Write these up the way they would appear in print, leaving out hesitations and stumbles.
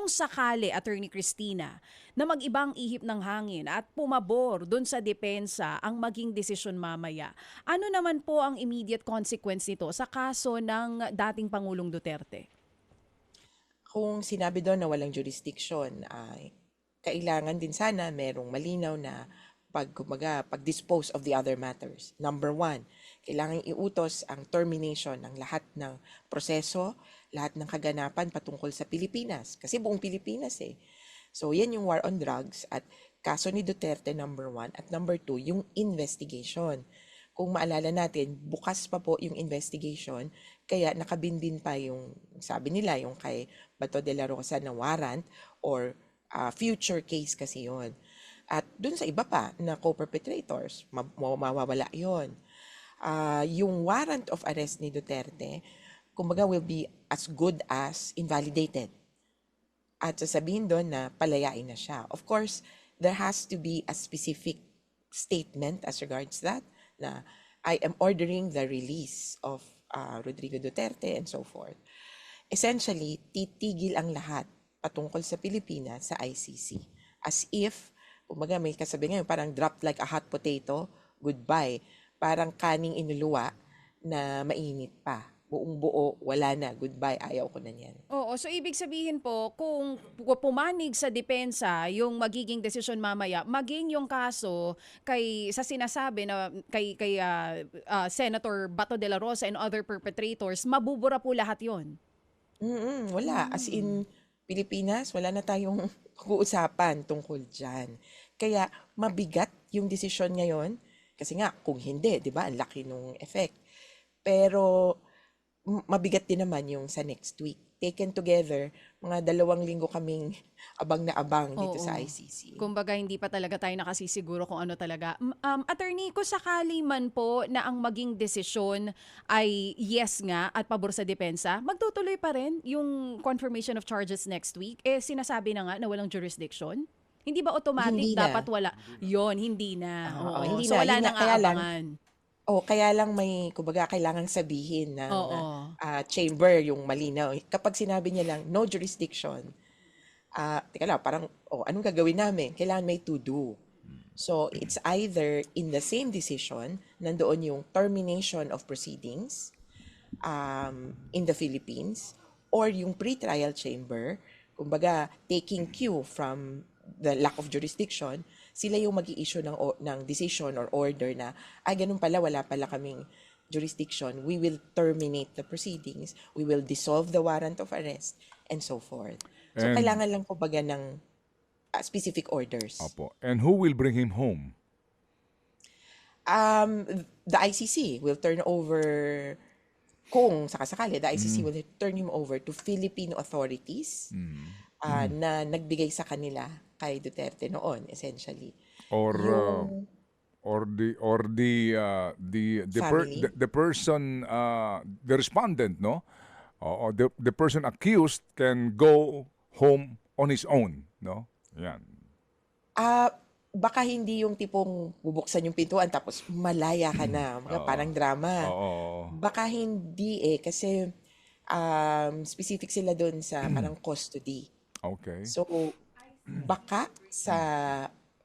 kung sakali, Attorney Cristina, na mag-ibang ihip ng hangin at pumabor dun sa depensa ang maging desisyon mamaya, ano naman po ang immediate consequence nito sa kaso ng dating Pangulong Duterte? Kung sinabi doon na walang jurisdiction, kailangan din sana merong malinaw na pag-dispose of the other matters. Number one, kailangan iutos ang termination ng lahat ng proseso, lahat ng kaganapan patungkol sa Pilipinas. Kasi buong Pilipinas eh. So yan yung war on drugs at kaso ni Duterte number one at number two, yung investigation. Kung maalala natin, bukas pa po yung investigation, kaya nakabinbin pa yung, sabi nila, yung kay Bato de la Rosa na warrant or future case kasi yon. At dun sa iba pa na co-perpetrators, mawawala yon. Yung warrant of arrest ni Duterte, kumbaga will be as good as invalidated. At sasabihin doon na palayain na siya. Of course, there has to be a specific statement as regards that, na I am ordering the release of Rodrigo Duterte and so forth. Essentially, titigil ang lahat patungkol sa Pilipinas sa ICC. As if, kumbaga may kasabi ngayon, parang dropped like a hot potato, goodbye. Parang kaning inuluwa na mainit pa. Buong buo, wala na, goodbye, ayaw ko na yan. Oo, so ibig sabihin po, kung pumanig sa depensa yung magiging desisyon mamaya, maging yung kaso sa sinasabi na kay Senator Bato de la Rosa and other perpetrators, mabubura po lahat yon. Wala. As in, Pilipinas, wala na tayong pag-uusapan tungkol dyan. Kaya mabigat yung desisyon ngayon. Kasi nga, kung hindi, di ba, ang laki nung effect. Pero mabigat din naman yung sa next week. Taken together, mga 2 linggo kaming abang na abang dito sa ICC. Kumbaga, hindi pa talaga tayo nakasisiguro kung ano talaga. Attorney, kung sakali man po na ang maging desisyon ay yes nga at pabor sa depensa, magtutuloy pa rin yung confirmation of charges next week? Sinasabi na nga na walang jurisdiction? Hindi ba automatic Hindi dapat na. wala? Yon, hindi na. Hindi so na. wala Yun nang nga, kaya lang, aabangan. kaya lang may, kumbaga, kailangan sabihin ng Oo. chamber yung malinaw. Kapag sinabi niya lang, no jurisdiction, teka lang, parang, anong gagawin namin? Kailangan may to do. So, it's either in the same decision, nandoon yung termination of proceedings in the Philippines, or yung pre-trial chamber, kumbaga, taking cue from the lack of jurisdiction, sila yung mag-i-issue ng decision or order na, ganun pala, wala pala kaming jurisdiction. We will terminate the proceedings. We will dissolve the warrant of arrest, and so forth. So, kailangan lang po baga ng specific orders. Opo. And who will bring him home? The ICC will turn over, kung sakasakali, the ICC will turn him over to Philippine authorities na nagbigay sa kanila kay Duterte noon, essentially. Or the person, the respondent, no? Or the person accused can go home on his own, no? Yan. Baka hindi yung tipong bubuksan yung pintuan tapos malaya ka na, parang drama. Baka hindi kasi specific sila doon sa parang custody. Okay. So, baka sa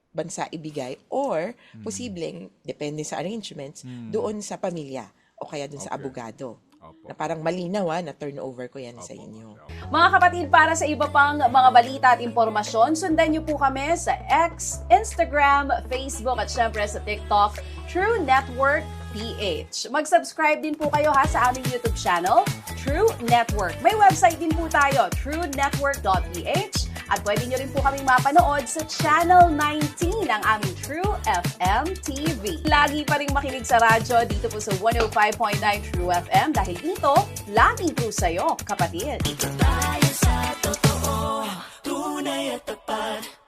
bansa ibigay or posibleng, depende sa arrangements, doon sa pamilya o kaya doon sa abogado. Na parang malinaw na turnover ko yan sa inyo. Mga kapatid, para sa iba pang mga balita at impormasyon, sundan niyo po kami sa X, Instagram, Facebook at syempre sa TikTok, True Network PH. Mag-subscribe din po kayo sa aming YouTube channel, True Network. May website din po tayo, truenetwork.ph. At pwede nyo rin po kaming mapanood sa Channel 19 ng aming True FM TV. Lagi pa rin makinig sa radyo dito po sa 105.9 True FM dahil dito, lagi po sa'yo, kapatid. Ito tayo sa totoo, tunay at tapat.